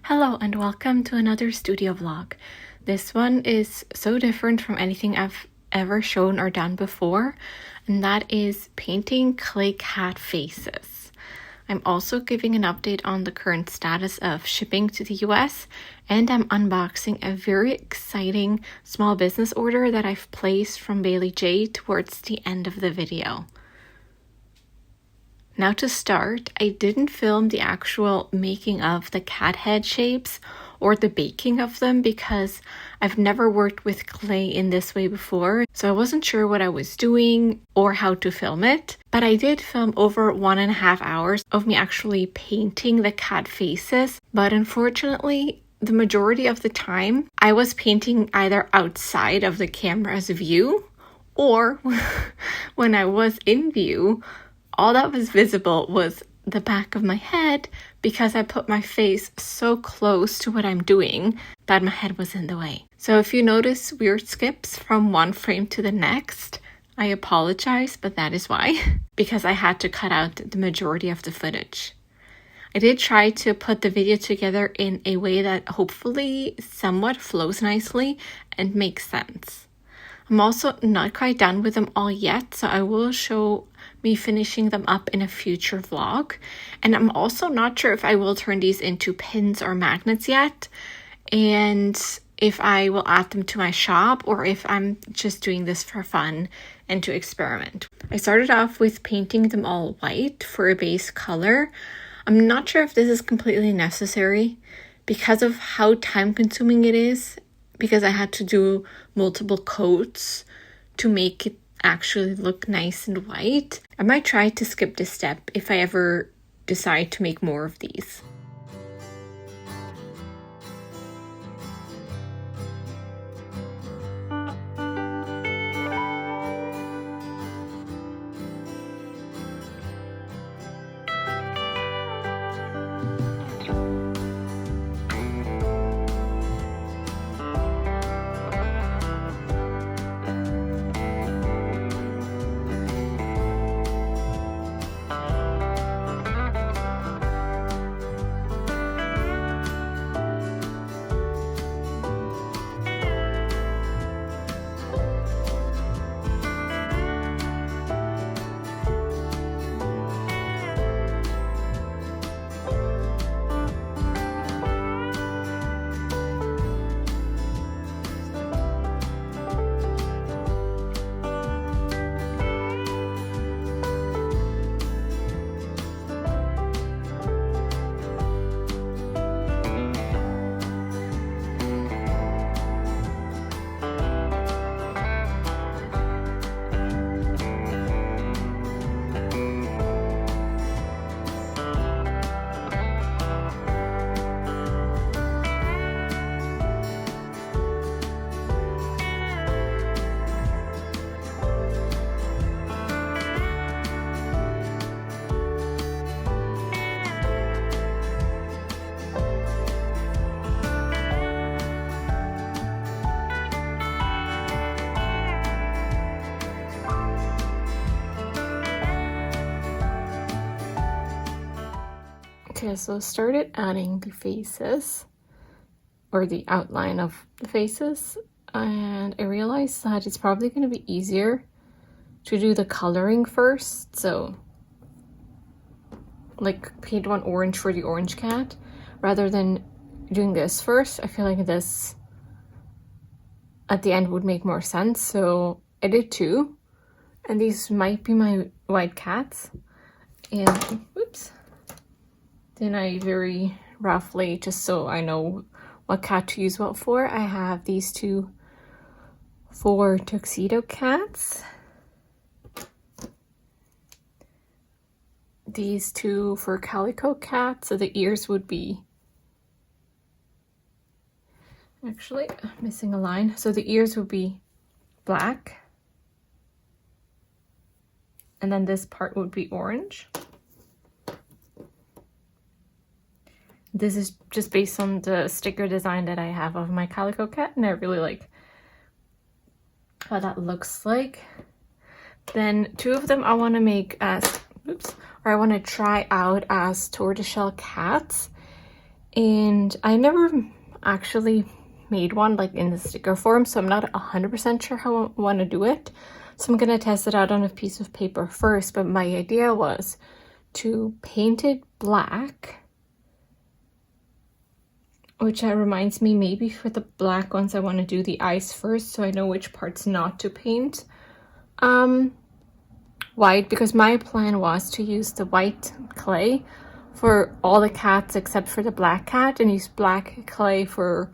Hello and welcome to another studio vlog. This one is so different from anything I've ever shown or done before, and that is painting clay cat faces. I'm also giving an update on the current status of shipping to the US, and I'm unboxing a very exciting small business order that I've placed from Baylee Jae towards the end of the video. Now to start, I didn't film the actual making of the cat head shapes or the baking of them because I've never worked with clay in this way before, so I wasn't sure what I was doing or how to film it. But I did film over 1.5 hours of me actually painting the cat faces, but unfortunately, the majority of the time, I was painting either outside of the camera's view or when I was in view, all that was visible was the back of my head because I put my face so close to what I'm doing that my head was in the way. So if you notice weird skips from one frame to the next, I apologize, but that is why. Because I had to cut out the majority of the footage. I did try to put the video together in a way that hopefully somewhat flows nicely and makes sense. I'm also not quite done with them all yet, so I will show me finishing them up in a future vlog. And I'm also not sure if I will turn these into pins or magnets yet, and if I will add them to my shop or if I'm just doing this for fun and to experiment. I started off with painting them all white for a base color. I'm not sure if this is completely necessary because of how time consuming it is, because I had to do multiple coats to make it actually look nice and white. I might try to skip this step if I ever decide to make more of these. Okay, so I started adding the faces, or the outline of the faces, and I realized that it's probably going to be easier to do the coloring first. So, like, paint one orange for the orange cat, rather than doing this first. I feel like this at the end would make more sense, so I did two, and these might be my white cats, and, whoops. Then I very roughly, just so I know what cat to use what for, I have these two for tuxedo cats. These two for calico cats, so the ears would be... Actually, I'm missing a line. So the ears would be black. And then this part would be orange. This is just based on the sticker design that I have of my calico cat, and I really like how that looks like. Then two of them I want to make as, or I want to try out as tortoiseshell cats. And I never actually made one like in the sticker form, so I'm not 100% sure how I want to do it. So I'm going to test it out on a piece of paper first, but my idea was to paint it black, which reminds me, maybe for the black ones I want to do the eyes first so I know which parts not to paint white, because my plan was to use the white clay for all the cats except for the black cat and use black clay for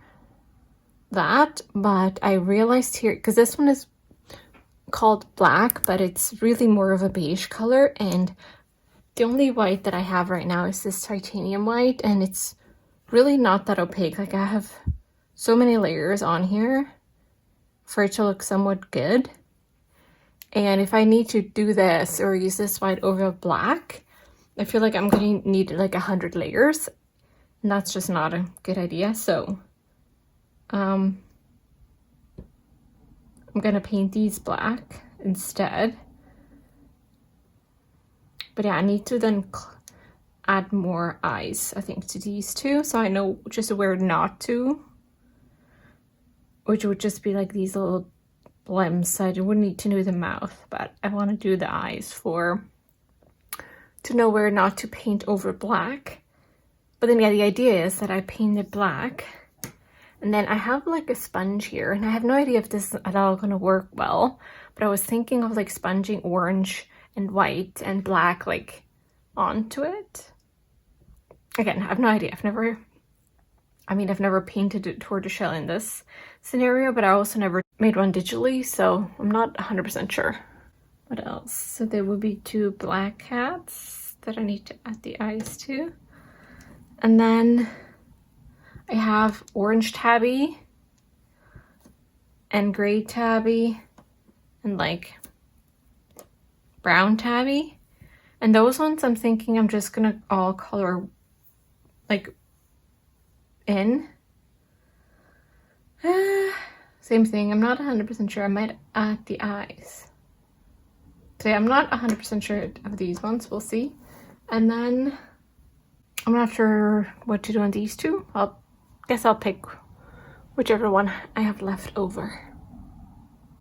that. But I realized here, because this one is called black, but it's really more of a beige color, and the only white that I have right now is this titanium white, and it's really not that opaque. Like, I have so many layers on here for it to look somewhat good. And if I need to do this or use this white over black, I feel like I'm going to need like 100 layers, and that's just not a good idea. So I'm gonna paint these black instead. But yeah, I need to then add more eyes, I think, to these two, so I know just where not to, which would just be like these little limbs. So I wouldn't need to do the mouth, but I want to do the eyes to know where not to paint over black. But then yeah, the idea is that I paint it black, and then I have like a sponge here, and I have no idea if this is at all going to work well, but I was thinking of like sponging orange and white and black like onto it. Again, I have no idea. I've never painted a tortoiseshell in this scenario, but I also never made one digitally, so I'm not 100% sure. What else? So there will be 2 black cats that I need to add the eyes to. And then I have orange tabby and gray tabby and like brown tabby. And those ones I'm thinking I'm just gonna all color like in. Same thing, I'm not 100% sure. I might add the eyes. So yeah, I'm not 100% sure of these ones, we'll see. And then I'm not sure what to do on these two. Guess I'll pick whichever one I have left over.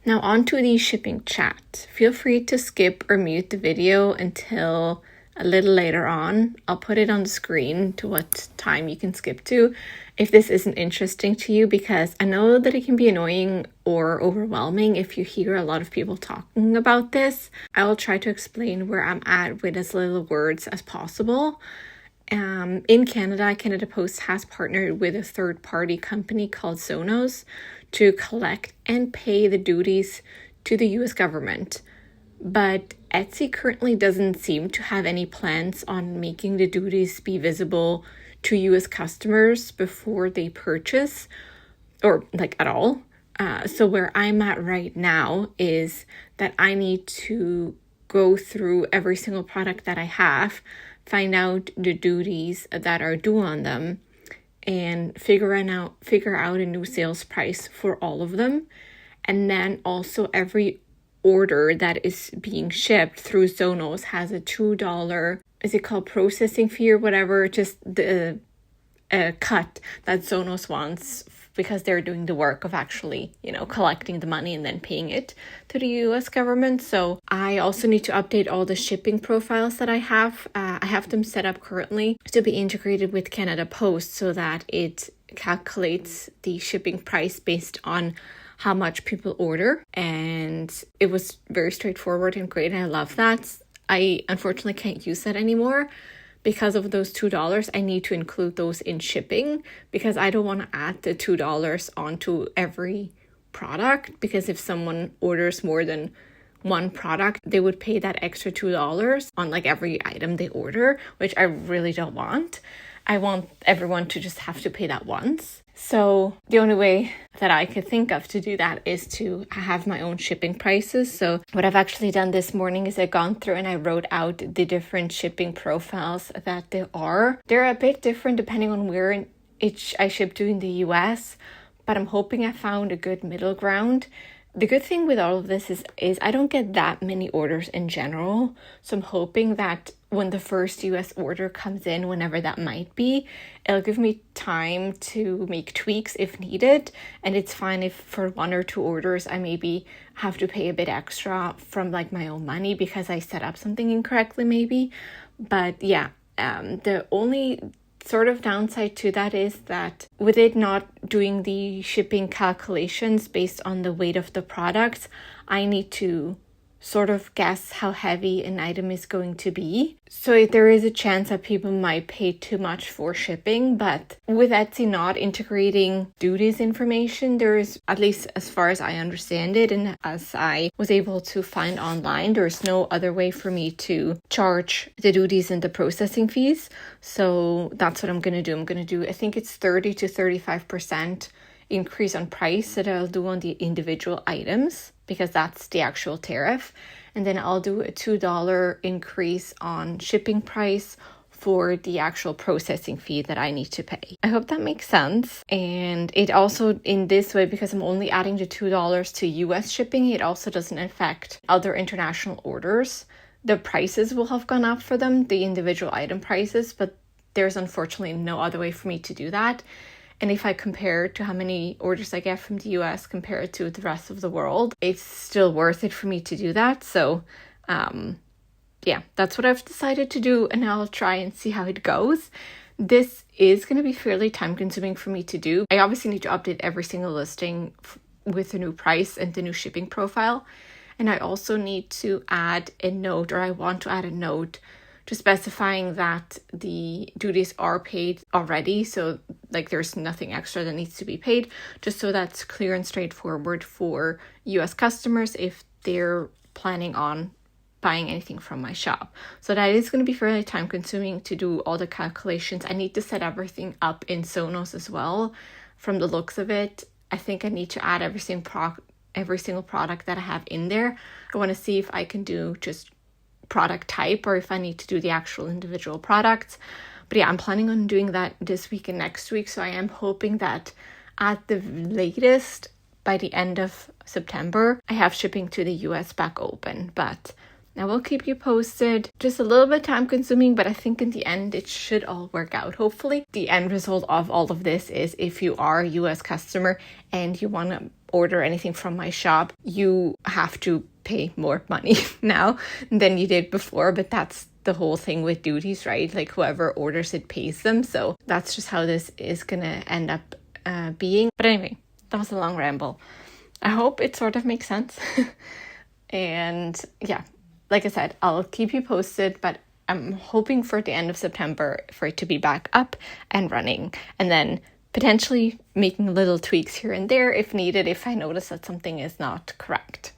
Now on to the shipping chat. Feel free to skip or mute the video until a little later on. I'll put it on the screen to what time you can skip to if this isn't interesting to you, because I know that it can be annoying or overwhelming if you hear a lot of people talking about this. I will try to explain where I'm at with as little words as possible. In Canada, Canada Post has partnered with a third-party company called Sonos to collect and pay the duties to the US government. But Etsy currently doesn't seem to have any plans on making the duties be visible to US customers before they purchase, or like at all. So where I'm at right now is that I need to go through every single product that I have, find out the duties that are due on them, and figure out a new sales price for all of them. And then also every order that is being shipped through Sonos has a $2, is it called processing fee or whatever, just the cut that Sonos wants, because they're doing the work of actually, collecting the money and then paying it to the US government. So I also need to update all the shipping profiles that I have. I have them set up currently to be integrated with Canada Post so that it calculates the shipping price based on how much people order. And it was very straightforward and great, and I love that. I unfortunately can't use that anymore. Because of those $2, I need to include those in shipping, because I don't want to add the $2 onto every product, because if someone orders more than one product, they would pay that extra $2 on like every item they order, which I really don't want. I want everyone to just have to pay that once. So the only way that I could think of to do that is to have my own shipping prices. So what I've actually done this morning is I've gone through and I wrote out the different shipping profiles that there are. They're a bit different depending on where I ship to in the US, but I'm hoping I found a good middle ground The good thing with all of this is I don't get that many orders in general. So I'm hoping that when the first US order comes in, whenever that might be, it'll give me time to make tweaks if needed. And it's fine if for 1 or 2 orders, I maybe have to pay a bit extra from like my own money because I set up something incorrectly maybe. But yeah, the only sort of downside to that is that with it not doing the shipping calculations based on the weight of the products, I need to sort of guess how heavy an item is going to be. So there is a chance that people might pay too much for shipping, but with Etsy not integrating duties information, there's, at least as far as I understand it and as I was able to find online, there's no other way for me to charge the duties and the processing fees. So that's what I'm going to do. I'm going to do, I think it's 30 to 35% increase on price that I'll do on the individual items, because that's the actual tariff. And then I'll do a $2 increase on shipping price for the actual processing fee that I need to pay. I hope that makes sense. And it also, in this way, because I'm only adding the $2 to US shipping, it also doesn't affect other international orders. The prices will have gone up for them, the individual item prices, but there's unfortunately no other way for me to do that. And if I compare to how many orders I get from the US compared to the rest of the world, it's still worth it for me to do that. So yeah, that's what I've decided to do, and I'll try and see how it goes. This is going to be fairly time consuming for me to do. I obviously need to update every single listing with the new price and the new shipping profile. And I also need to add a note, or I want to add a note to specifying that the duties are paid already. So like there's nothing extra that needs to be paid, just so that's clear and straightforward for US customers if they're planning on buying anything from my shop. So that is going to be fairly time consuming to do all the calculations. I need to set everything up in Sonos as well. From the looks of it, I think I need to add every single product that I have in there. I want to see if I can do just product type or if I need to do the actual individual products. But yeah, I'm planning on doing that this week and next week. So I am hoping that at the latest, by the end of September, I have shipping to the US back open. But I will keep you posted. Just a little bit time consuming, but I think in the end, it should all work out. Hopefully, the end result of all of this is if you are a US customer and you want to order anything from my shop, you have to pay more money now than you did before. But that's the whole thing with duties, right? Like whoever orders it pays them. So that's just how this is going to end up being. But anyway, that was a long ramble. I hope it sort of makes sense. And yeah, like I said, I'll keep you posted, but I'm hoping for the end of September for it to be back up and running, and then potentially making little tweaks here and there if needed, if I notice that something is not correct.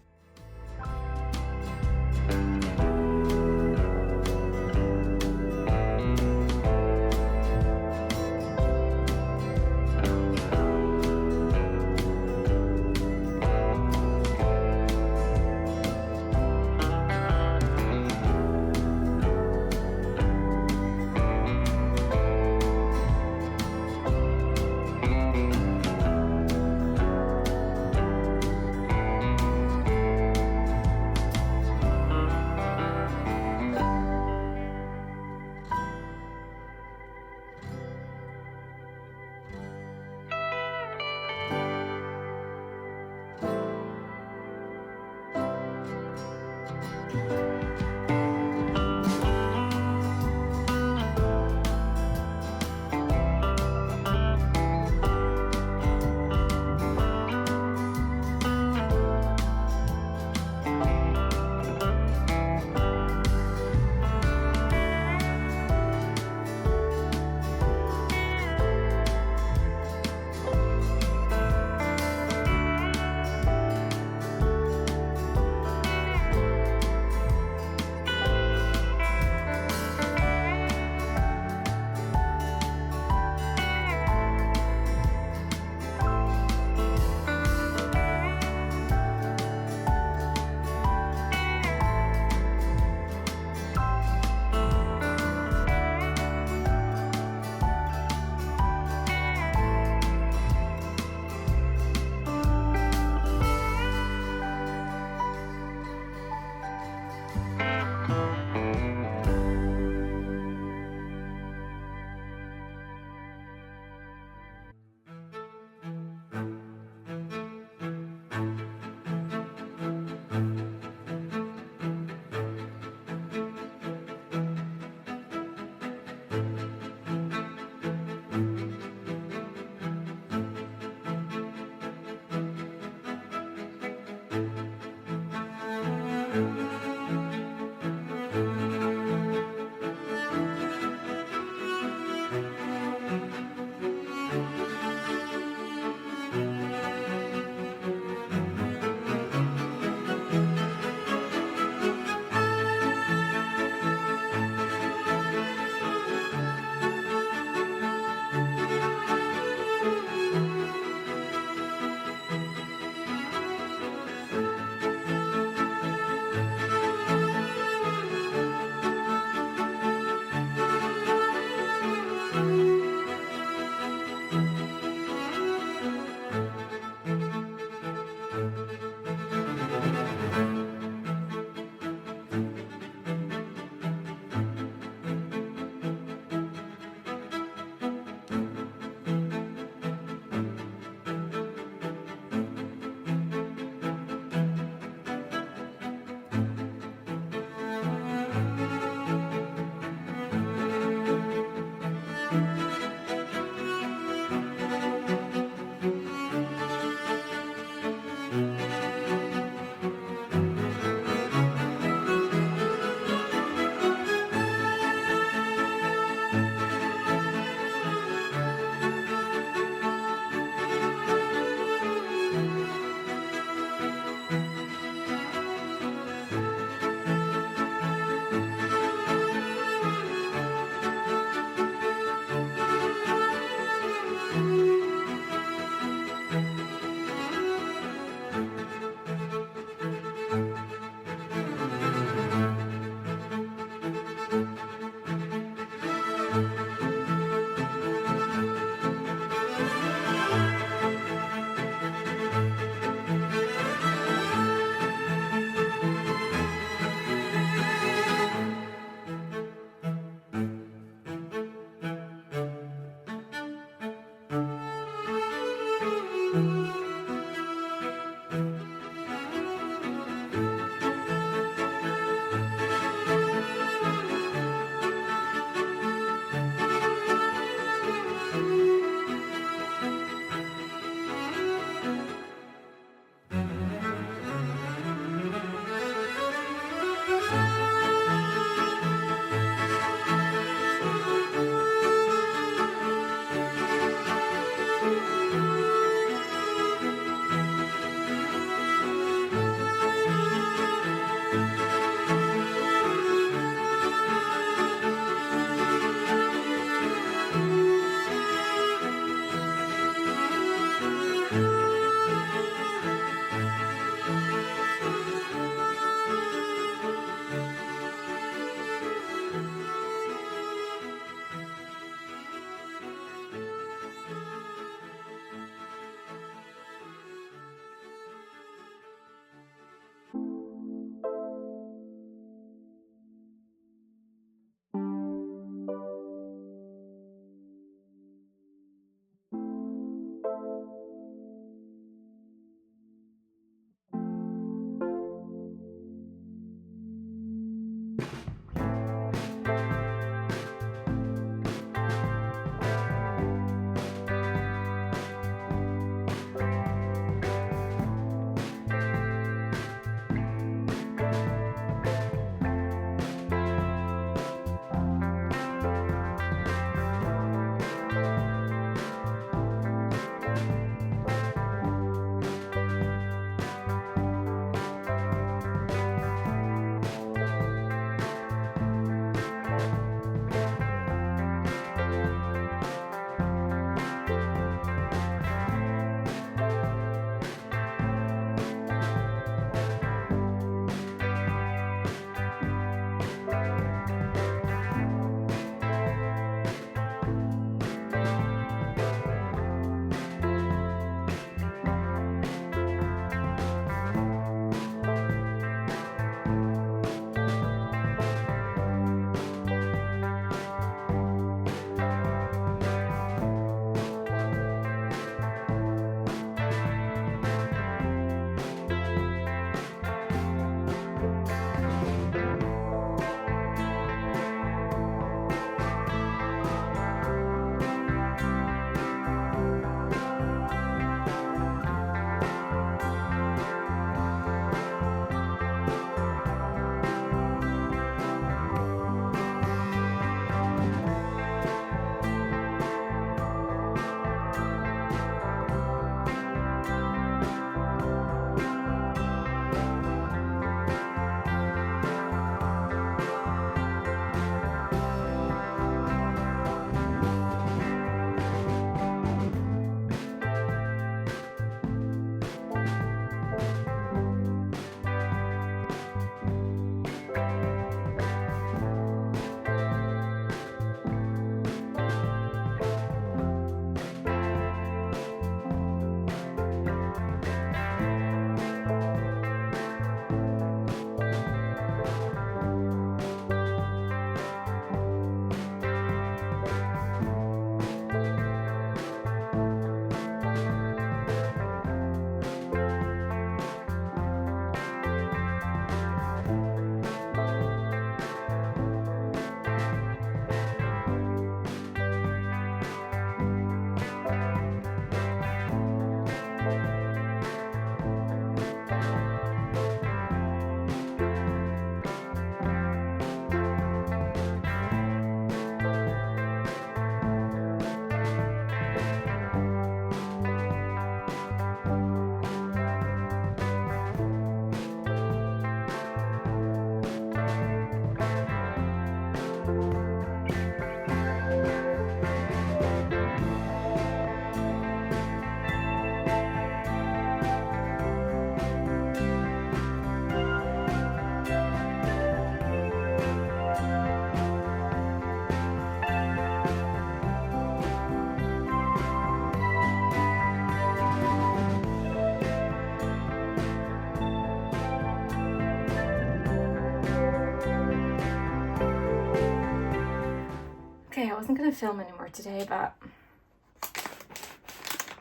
wasn't gonna film anymore today, but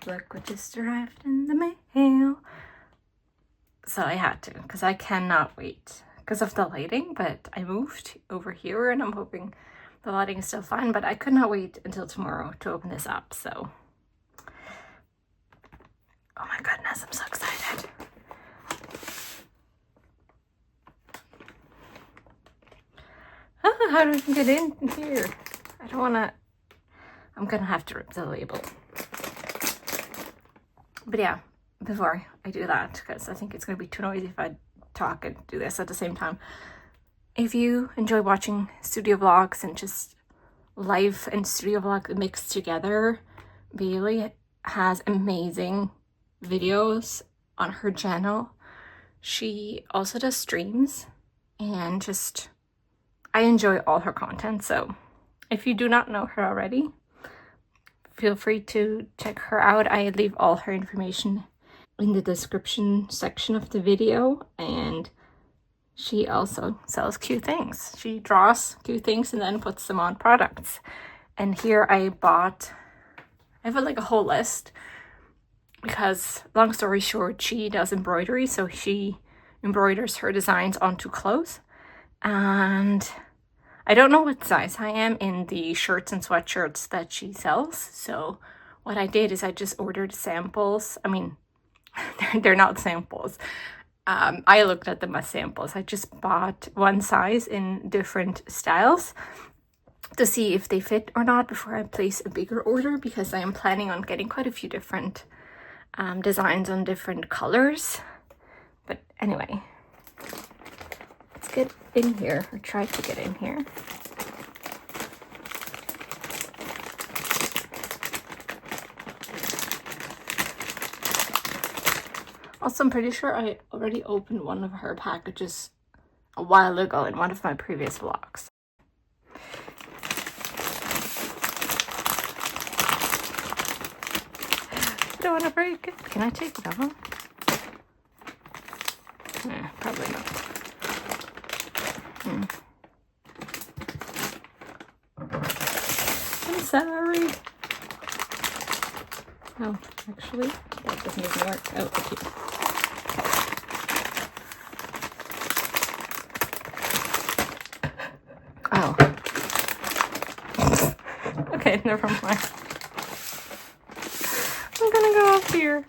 look what just arrived in the mail. So I had to, because I cannot wait because of the lighting, but I moved over here and I'm hoping the lighting is still fine, but I could not wait until tomorrow to open this up, so. Oh my goodness, I'm so excited. Oh, how do I get in here? I don't wanna, I'm gonna have to rip the label. But yeah, before I do that, because I think it's gonna be too noisy if I talk and do this at the same time. If you enjoy watching studio vlogs and just life and studio vlog mixed together, Baylee has amazing videos on her channel. She also does streams, and just I enjoy all her content. So if you do not know her already, feel free to check her out. I leave all her information in the description section of the video, and she also sells cute things. She draws cute things and then puts them on products. And here I have like a whole list, because long story short, she does embroidery, so she embroiders her designs onto clothes. And I don't know what size I am in the shirts and sweatshirts that she sells. So what I did is I just ordered samples. I mean, they're not samples. I looked at them as samples. I just bought one size in different styles to see if they fit or not before I place a bigger order, because I am planning on getting quite a few different designs on different colors. But anyway, let's get in here, or try to get in here. Also, I'm pretty sure I already opened one of her packages a while ago in one of my previous vlogs. I don't want to break it. Can I take it off? Probably not. I'm sorry. Oh, actually, that doesn't even work. Oh, okay. Oh. Okay, never mind. I'm gonna go up here.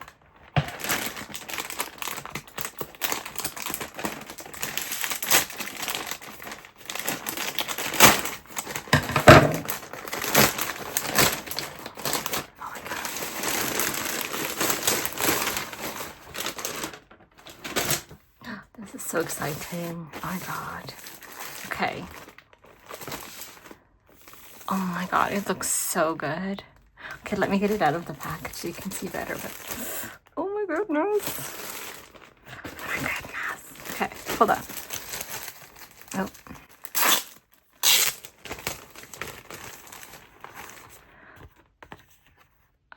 Oh my god. This is so exciting. Oh my god. Okay. Oh my god, it looks so good. Okay, let me get it out of the package so you can see better. But oh my goodness. Oh my goodness. Okay, hold on. Oh.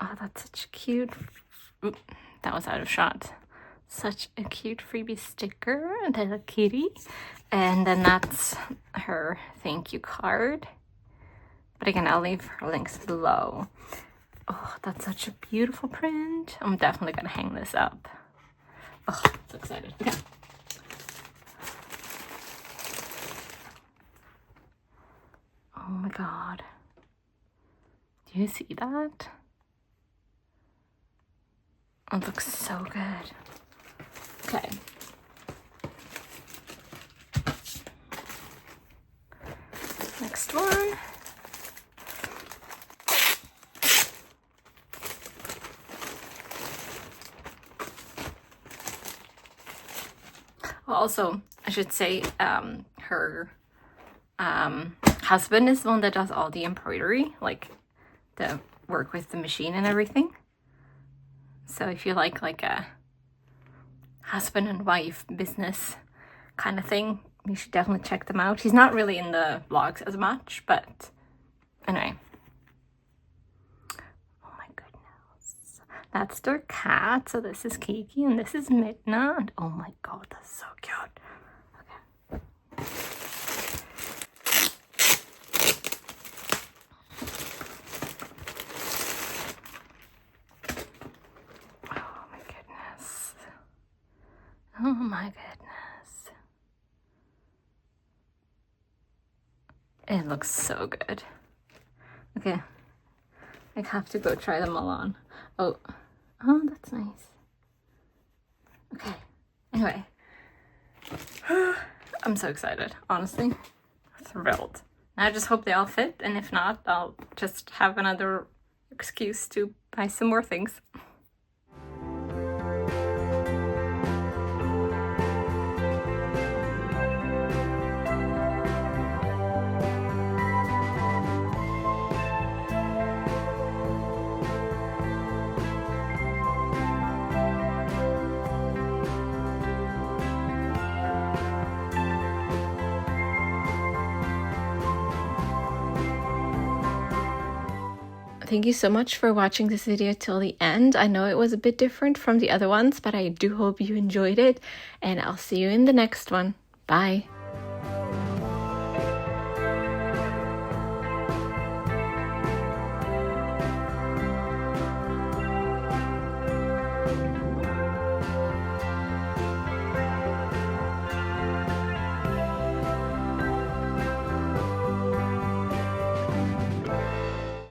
Oh, that's such a cute. Oop, that was out of shot. Such a cute freebie sticker. There's a kitty. And then that's her thank you card. But again, I'll leave her links below. Oh, that's such a beautiful print. I'm definitely gonna hang this up. Oh, so excited. Okay. Oh my god. Do you see that? It looks so good. Okay. Next one. Also, I should say, her husband is the one that does all the embroidery, like the work with the machine and everything. So if you like a husband and wife business kind of thing, you should definitely check them out. He's not really in the vlogs as much, but anyway. Oh my goodness. That's their cat. So this is Kiki and this is Midna. And oh my god, that's so cute. Okay. Oh my goodness. It looks so good. Okay. I have to go try them all on. Oh, that's nice. Okay. Anyway. I'm so excited, honestly. Thrilled. I just hope they all fit, and if not, I'll just have another excuse to buy some more things. Thank you so much for watching this video till the end. I know it was a bit different from the other ones, but I do hope you enjoyed it, and I'll see you in the next one. Bye!